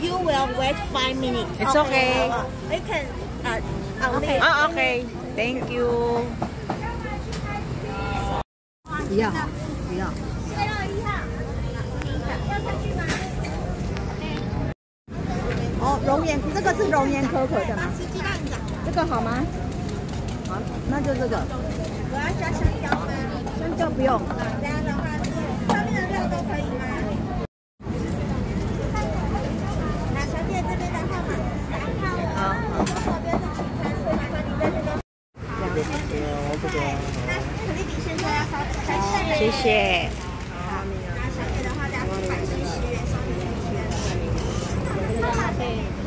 You will wait 5 minutes. It's okay. You can Okay. Okay. Thank you. Yeah. Yeah. 哦，熔岩，这个是熔岩可可的吗？这个好吗？好，那就这个。我要加香蕉吗？香蕉不用。这样的话，上面的料都可以吗？那小姐这边的号码3号哦。左边是取餐，所以麻烦你在这边。我不多。那可丽饼现在要稍等3下。谢谢。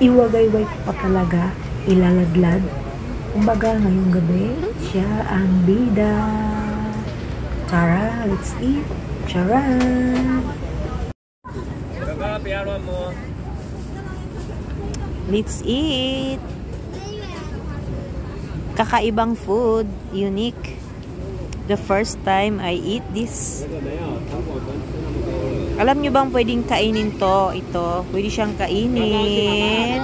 Iwagayway pa talaga, ilalaglag. Kumbaga ngayong gabi, siya ang bida. Tara, let's eat. Charan! Let's eat! Kakaibang food, unique. The first time I eat this. Alam nyo bang pwedeng kainin to? Ito, pwede siyang kainin.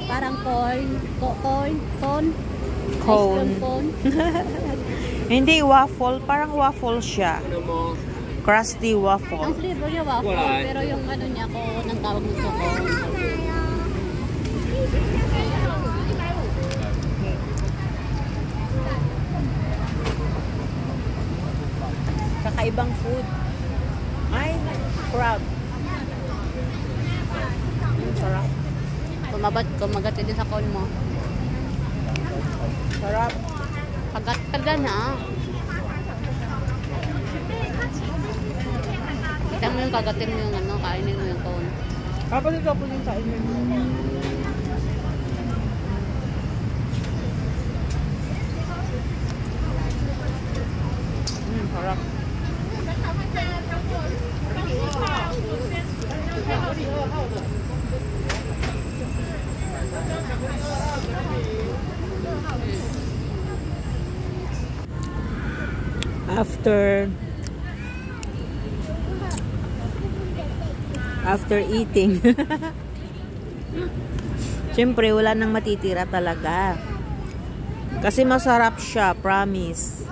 Parang cone. Hindi, waffle. Parang waffle siya. Crusty waffle. Ang flavor niya waffle, pero yung ano niya ko, nang tawag nito ko. Kakaibang food. Ay, crab. Sarap. Kumagat din sa cone mo. Sarap. Kagat ka na. Kita mo yung kagatin mo yung ano, kainin mo yung cone. Kapag ikaw po yung kainin mo. Sarap. After eating, siyempre wala nang matitira talaga. Kasi masarap siya, promise.